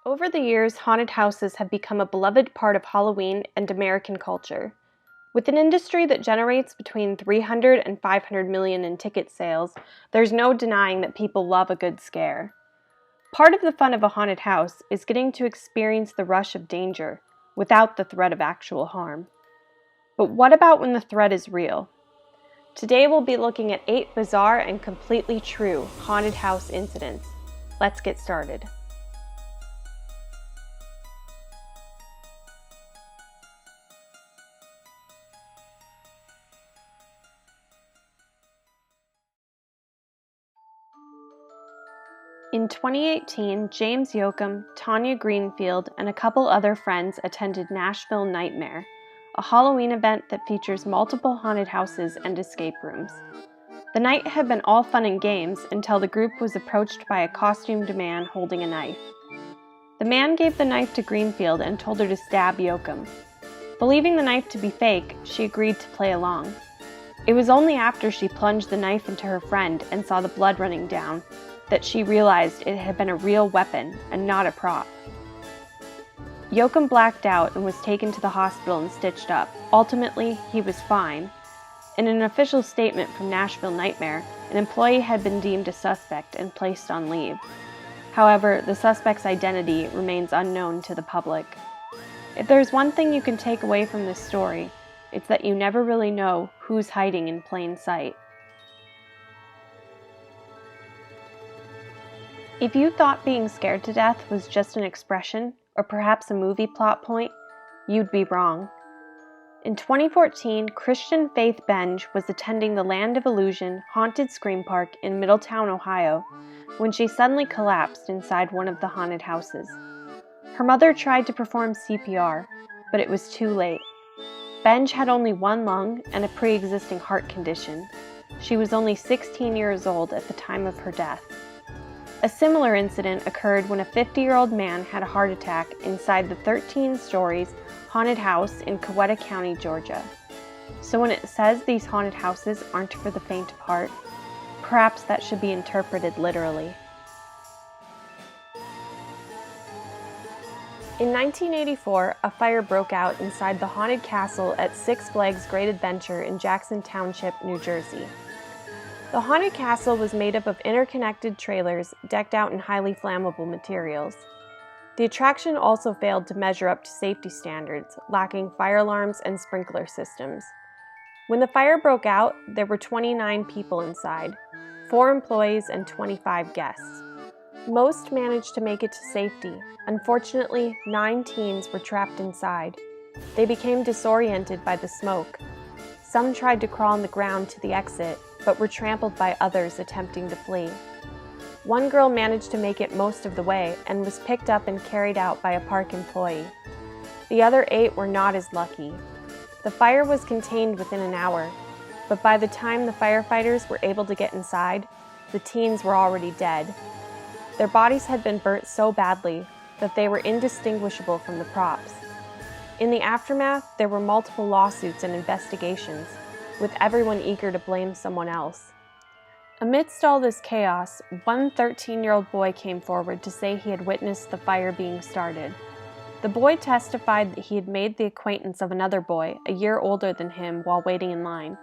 Over the years, haunted houses have become a beloved part of Halloween and American culture. With an industry that generates between 300 and 500 million in ticket sales, there's no denying that people love a good scare. Part of the fun of a haunted house is getting to experience the rush of danger without the threat of actual harm. But what about when the threat is real? Today we'll be looking at 8 bizarre and completely true haunted house incidents. Let's get started. In 2018, James Yoakum, Tanya Greenfield, and a couple other friends attended Nashville Nightmare, a Halloween event that features multiple haunted houses and escape rooms. The night had been all fun and games until the group was approached by a costumed man holding a knife. The man gave the knife to Greenfield and told her to stab Yoakum. Believing the knife to be fake, she agreed to play along. It was only after she plunged the knife into her friend and saw the blood running down that she realized it had been a real weapon and not a prop. Yoakum blacked out and was taken to the hospital and stitched up. Ultimately, he was fine. In an official statement from Nashville Nightmare, an employee had been deemed a suspect and placed on leave. However, the suspect's identity remains unknown to the public. If there's one thing you can take away from this story, it's that you never really know who's hiding in plain sight. If you thought being scared to death was just an expression, or perhaps a movie plot point, you'd be wrong. In 2014, Christian Faith Benge was attending the Land of Illusion Haunted Scream Park in Middletown, Ohio, when she suddenly collapsed inside one of the haunted houses. Her mother tried to perform CPR, but it was too late. Benge had only one lung and a pre-existing heart condition. She was only 16 years old at the time of her death. A similar incident occurred when a 50-year-old man had a heart attack inside the 13 stories haunted house in Coweta County, Georgia. So when it says these haunted houses aren't for the faint of heart, perhaps that should be interpreted literally. In 1984, a fire broke out inside the haunted castle at Six Flags Great Adventure in Jackson Township, New Jersey. The haunted castle was made up of interconnected trailers decked out in highly flammable materials. The attraction also failed to measure up to safety standards, lacking fire alarms and sprinkler systems. When the fire broke out, there were 29 people inside, 4 employees and 25 guests. Most managed to make it to safety. Unfortunately, 9 teens were trapped inside. They became disoriented by the smoke. Some tried to crawl on the ground to the exit, but were trampled by others attempting to flee. One girl managed to make it most of the way and was picked up and carried out by a park employee. The other 8 were not as lucky. The fire was contained within an hour, but by the time the firefighters were able to get inside, the teens were already dead. Their bodies had been burnt so badly that they were indistinguishable from the props. In the aftermath, there were multiple lawsuits and investigations, with everyone eager to blame someone else. Amidst all this chaos, one 13-year-old boy came forward to say he had witnessed the fire being started. The boy testified that he had made the acquaintance of another boy, a year older than him, while waiting in line.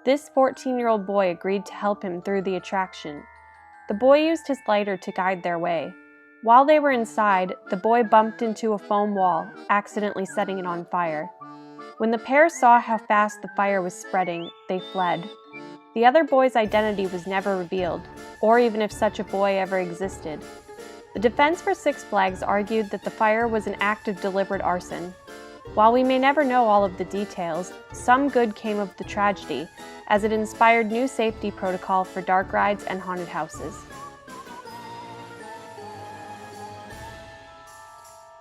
This 14-year-old boy agreed to help him through the attraction. The boy used his lighter to guide their way. While they were inside, the boy bumped into a foam wall, accidentally setting it on fire. When the pair saw how fast the fire was spreading, they fled. The other boy's identity was never revealed, or even if such a boy ever existed. The defense for Six Flags argued that the fire was an act of deliberate arson. While we may never know all of the details, some good came of the tragedy, as it inspired new safety protocol for dark rides and haunted houses.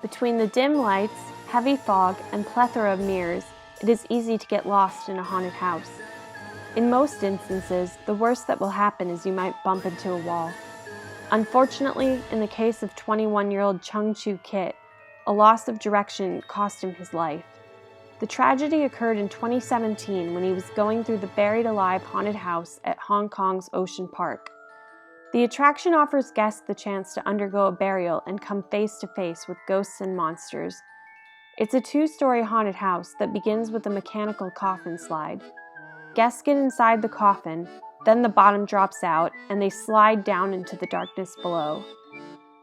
Between the dim lights, heavy fog, and plethora of mirrors, it is easy to get lost in a haunted house. In most instances, the worst that will happen is you might bump into a wall. Unfortunately, in the case of 21-year-old Chung Chu Kit, a loss of direction cost him his life. The tragedy occurred in 2017 when he was going through the buried alive haunted house at Hong Kong's Ocean Park. The attraction offers guests the chance to undergo a burial and come face to face with ghosts and monsters. It's a 2-story haunted house that begins with a mechanical coffin slide. Guests get inside the coffin, then the bottom drops out, and they slide down into the darkness below.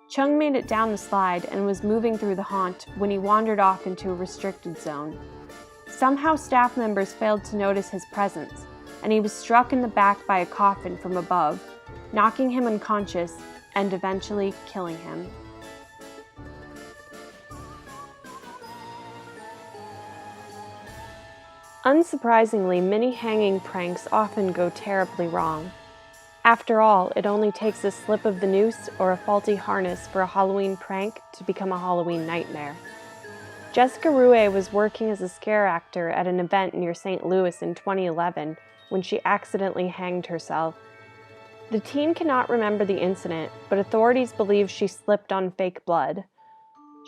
Chung made it down the slide and was moving through the haunt when he wandered off into a restricted zone. Somehow staff members failed to notice his presence, and he was struck in the back by a coffin from above, knocking him unconscious and eventually killing him. Unsurprisingly, many hanging pranks often go terribly wrong. After all, it only takes a slip of the noose or a faulty harness for a Halloween prank to become a Halloween nightmare. Jessica Rue was working as a scare actor at an event near St. Louis in 2011 when she accidentally hanged herself. The teen cannot remember the incident, but authorities believe she slipped on fake blood.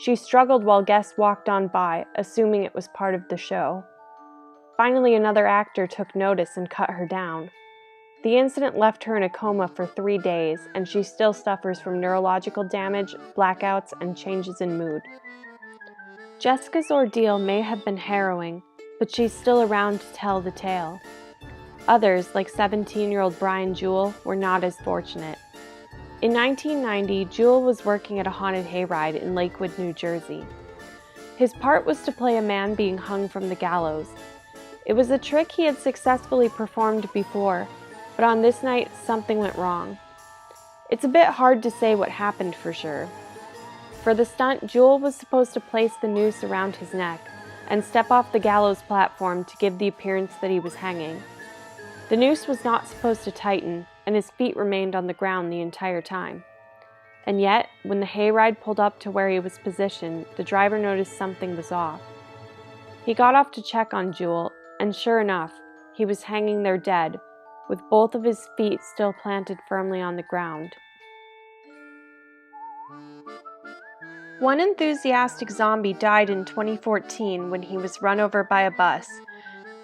She struggled while guests walked on by, assuming it was part of the show. Finally, another actor took notice and cut her down. The incident left her in a coma for 3 days, and she still suffers from neurological damage, blackouts, and changes in mood. Jessica's ordeal may have been harrowing, but she's still around to tell the tale. Others, like 17-year-old Brian Jewell, were not as fortunate. In 1990, Jewell was working at a haunted hayride in Lakewood, New Jersey. His part was to play a man being hung from the gallows. It was a trick he had successfully performed before, but on this night, something went wrong. It's a bit hard to say what happened for sure. For the stunt, Jewell was supposed to place the noose around his neck and step off the gallows platform to give the appearance that he was hanging. The noose was not supposed to tighten, and his feet remained on the ground the entire time. And yet, when the hayride pulled up to where he was positioned, the driver noticed something was off. He got off to check on Jewell, and sure enough, he was hanging there dead, with both of his feet still planted firmly on the ground. One enthusiastic zombie died in 2014 when he was run over by a bus.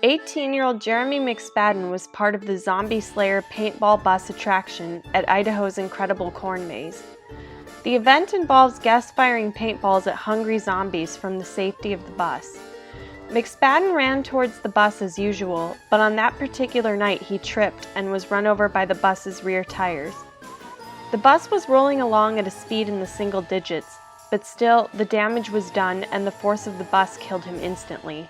18-year-old Jeremy McSpadden was part of the Zombie Slayer paintball bus attraction at Idaho's Incredible Corn Maze. The event involves guests firing paintballs at hungry zombies from the safety of the bus. McSpadden ran towards the bus as usual, but on that particular night he tripped and was run over by the bus's rear tires. The bus was rolling along at a speed in the single digits, but still, the damage was done and the force of the bus killed him instantly.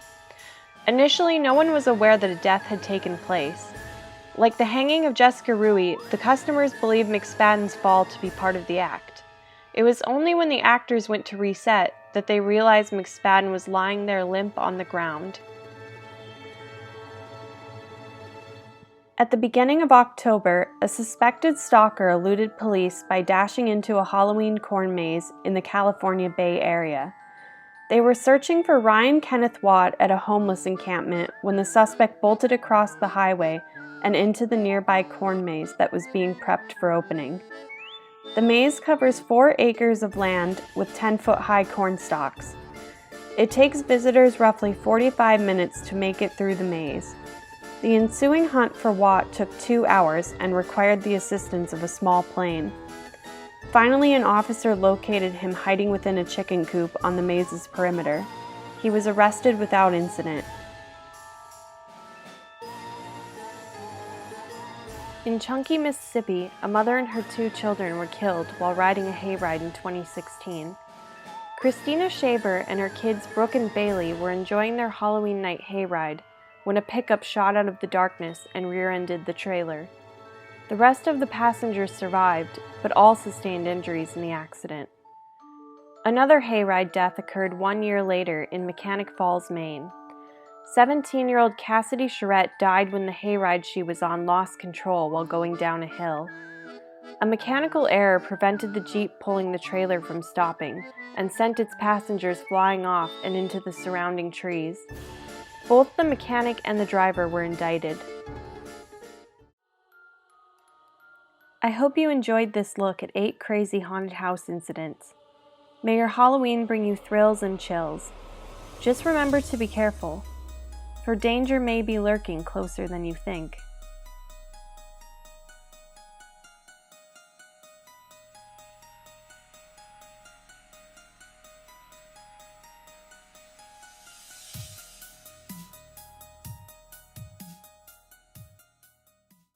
Initially, no one was aware that a death had taken place. Like the hanging of Jessica Rue, the customers believed McSpadden's fall to be part of the act. It was only when the actors went to reset that they realized McSpadden was lying there limp on the ground. At the beginning of October, a suspected stalker eluded police by dashing into a Halloween corn maze in the California Bay Area. They were searching for Ryan Kenneth Watt at a homeless encampment when the suspect bolted across the highway and into the nearby corn maze that was being prepped for opening. The maze covers 4 acres of land with 10-foot-high corn stalks. It takes visitors roughly 45 minutes to make it through the maze. The ensuing hunt for Watt took 2 hours and required the assistance of a small plane. Finally, an officer located him hiding within a chicken coop on the maze's perimeter. He was arrested without incident. In Chunky, Mississippi, a mother and her 2 children were killed while riding a hayride in 2016. Christina Shaver and her kids Brooke and Bailey were enjoying their Halloween night hayride when a pickup shot out of the darkness and rear-ended the trailer. The rest of the passengers survived, but all sustained injuries in the accident. Another hayride death occurred 1 year later in Mechanic Falls, Maine. 17-year-old Cassidy Charette died when the hayride she was on lost control while going down a hill. A mechanical error prevented the Jeep pulling the trailer from stopping and sent its passengers flying off and into the surrounding trees. Both the mechanic and the driver were indicted. I hope you enjoyed this look at 8 crazy haunted house incidents. May your Halloween bring you thrills and chills. Just remember to be careful, for danger may be lurking closer than you think.